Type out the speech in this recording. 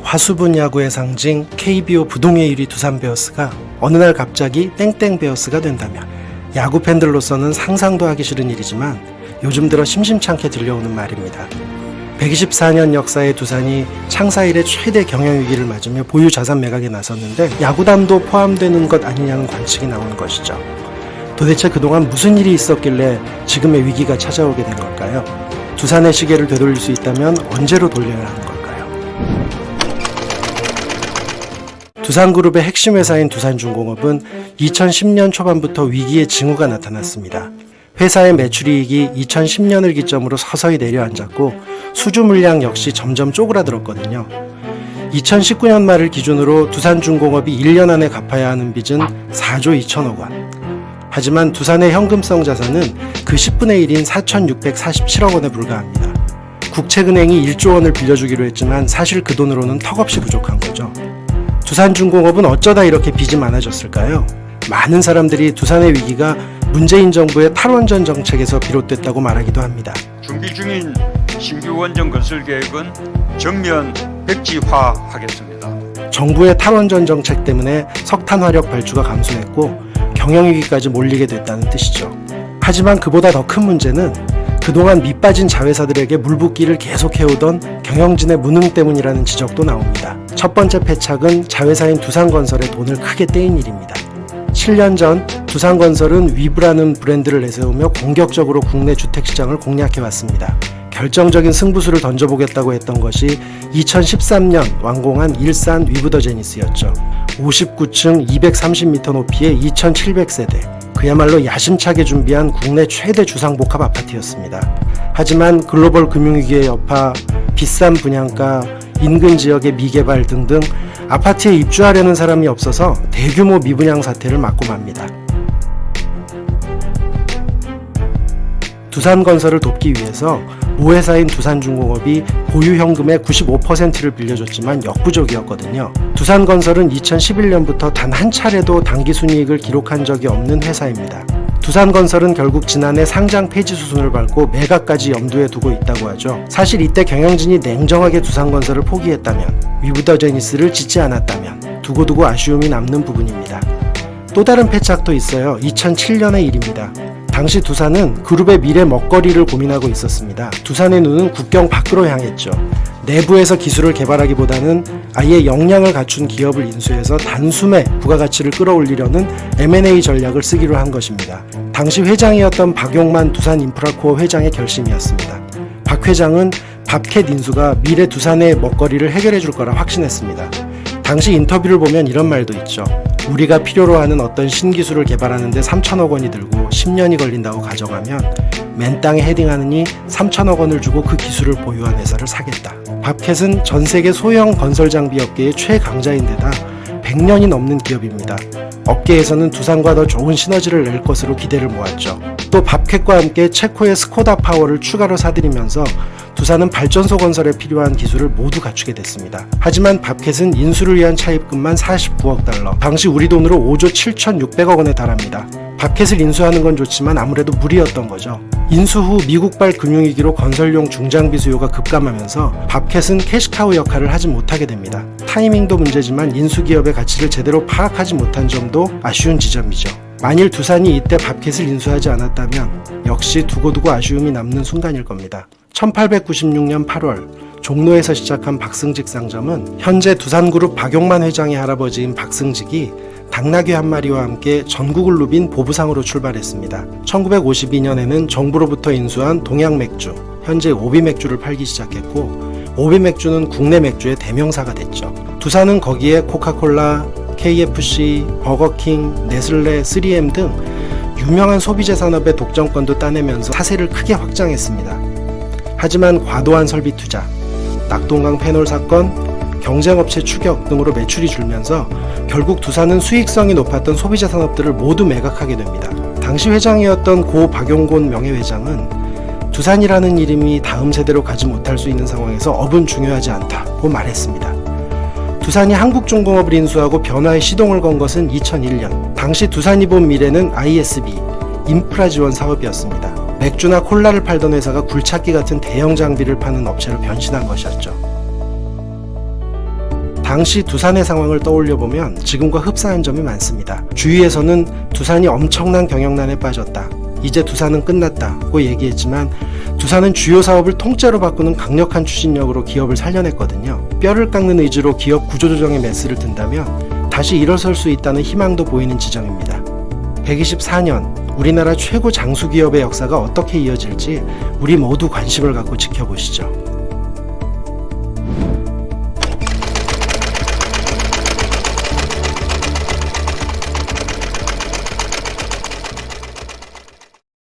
화수분 야구의 상징 KBO 부동의 1위 두산 베어스가 어느 날 갑자기 땡땡 베어스가 된다면 야구 팬들로서는 상상도 하기 싫은 일이지만 요즘 들어 심심찮게 들려오는 말입니다. 124년 역사의 두산이 창사 이래 최대 경영위기를 맞으며 보유 자산 매각에 나섰는데 야구단도 포함되는 것 아니냐는 관측이 나오는 것이죠. 도대체 그동안 무슨 일이 있었길래 지금의 위기가 찾아오게 된 걸까요? 두산의 시계를 되돌릴 수 있다면 언제로 돌려야 하는 걸까요? 두산그룹의 핵심 회사인 두산중공업은 2010년 초반부터 위기의 징후가 나타났습니다. 회사의 매출이익이 2010년을 기점으로 서서히 내려앉았고 수주 물량 역시 점점 쪼그라들었거든요. 2019년 말을 기준으로 두산중공업이 1년 안에 갚아야 하는 빚은 4조 2천억 원. 하지만 두산의 현금성 자산은 그 10분의 1인 4,647억 원에 불과합니다. 국책은행이 1조 원을 빌려주기로 했지만 사실 그 돈으로는 턱없이 부족한 거죠. 두산중공업은 어쩌다 이렇게 빚이 많아졌을까요? 많은 사람들이 두산의 위기가 문재인 정부의 탈원전 정책에서 비롯됐다고 말하기도 합니다. 준비 중인 신규 원전 건설 계획은 전면 백지화하겠습니다. 정부의 탈원전 정책 때문에 석탄 화력 발주가 감소했고 경영위기까지 몰리게 됐다는 뜻이죠. 하지만 그보다 더 큰 문제는 그동안 밑빠진 자회사들에게 물붓기를 계속해오던 경영진의 무능 때문이라는 지적도 나옵니다. 첫 번째 패착은 자회사인 두산건설의 돈을 크게 떼인 일입니다. 7년 전 두산건설은 위브라는 브랜드를 내세우며 공격적으로 국내 주택시장을 공략해왔습니다. 결정적인 승부수를 던져보겠다고 했던 것이 2013년 완공한 일산 위브더제니스였죠. 59층 230m 높이의 2700세대, 그야말로 야심차게 준비한 국내 최대 주상복합 아파트였습니다. 하지만 글로벌 금융위기의 여파, 비싼 분양가, 인근 지역의 미개발 등등 아파트에 입주하려는 사람이 없어서 대규모 미분양 사태를 맞고 맙니다. 두산건설을 돕기 위해서 모회사인 두산중공업이 보유 현금의 95%를 빌려줬지만 역부족이었거든요. 두산건설은 2011년부터 단 한 차례도 당기순이익을 기록한 적이 없는 회사입니다. 두산건설은 결국 지난해 상장 폐지 수순을 밟고 매각까지 염두에 두고 있다고 하죠. 사실 이때 경영진이 냉정하게 두산건설을 포기했다면, 위브더제니스를 짓지 않았다면 두고두고 아쉬움이 남는 부분입니다. 또 다른 패착도 있어요. 2007년의 일입니다. 당시 두산은 그룹의 미래 먹거리를 고민하고 있었습니다. 두산의 눈은 국경 밖으로 향했죠. 내부에서 기술을 개발하기보다는 아예 역량을 갖춘 기업을 인수해서 단숨에 부가가치를 끌어올리려는 M&A 전략을 쓰기로 한 것입니다. 당시 회장이었던 박용만 두산인프라코어 회장의 결심이었습니다. 박 회장은 밥캣 인수가 미래 두산의 먹거리를 해결해 줄 거라 확신했습니다. 당시 인터뷰를 보면 이런 말도 있죠. 우리가 필요로 하는 어떤 신기술을 개발하는데 3천억 원이 들고 10년이 걸린다고 가정하면 맨 땅에 헤딩하느니 3천억 원을 주고 그 기술을 보유한 회사를 사겠다. 밥캣은 전 세계 소형 건설 장비 업계의 최강자인데다 100년이 넘는 기업입니다. 업계에서는 두산과 더 좋은 시너지를 낼 것으로 기대를 모았죠. 또 밥캣과 함께 체코의 스코다 파워를 추가로 사들이면서 두산은 발전소 건설에 필요한 기술을 모두 갖추게 됐습니다. 하지만 밥캣은 인수를 위한 차입금만 49억 달러, 당시 우리 돈으로 5조 7,600억 원에 달합니다. 밥캣을 인수하는 건 좋지만 아무래도 무리였던 거죠. 인수 후 미국발 금융위기로 건설용 중장비 수요가 급감하면서 밥캣은 캐시카우 역할을 하지 못하게 됩니다. 타이밍도 문제지만 인수기업의 가치를 제대로 파악하지 못한 점도 아쉬운 지점이죠. 만일 두산이 이때 밥캣을 인수하지 않았다면 역시 두고두고 아쉬움이 남는 순간일 겁니다. 1896년 8월 종로에서 시작한 박승직 상점은 현재 두산그룹 박용만 회장의 할아버지인 박승직이 당나귀 한 마리와 함께 전국을 누빈 보부상으로 출발했습니다. 1952년에는 정부로부터 인수한 동양맥주, 현재 오비맥주를 팔기 시작했고 오비맥주는 국내 맥주의 대명사가 됐죠. 두산은 거기에 코카콜라, KFC, 버거킹, 네슬레, 3M 등 유명한 소비재 산업의 독점권도 따내면서 사세를 크게 확장했습니다. 하지만 과도한 설비 투자, 낙동강 패널 사건, 경쟁업체 추격 등으로 매출이 줄면서 결국 두산은 수익성이 높았던 소비재 산업들을 모두 매각하게 됩니다. 당시 회장이었던 고 박용곤 명예회장은 두산이라는 이름이 다음 세대로 가지 못할 수 있는 상황에서 업은 중요하지 않다고 말했습니다. 두산이 한국중공업을 인수하고 변화의 시동을 건 것은 2001년. 당시 두산이 본 미래는 ISB, 인프라 지원 사업이었습니다. 맥주나 콜라를 팔던 회사가 굴착기 같은 대형 장비를 파는 업체로 변신한 것이었죠. 당시 두산의 상황을 떠올려 보면 지금과 흡사한 점이 많습니다. 주위에서는 두산이 엄청난 경영난에 빠졌다, 이제 두산은 끝났다고 얘기했지만 두산은 주요 사업을 통째로 바꾸는 강력한 추진력으로 기업을 살려냈거든요. 뼈를 깎는 의지로 기업 구조조정에 메스를 든다면 다시 일어설 수 있다는 희망도 보이는 지점입니다. 124년 우리나라 최고 장수기업의 역사가 어떻게 이어질지 우리 모두 관심을 갖고 지켜보시죠.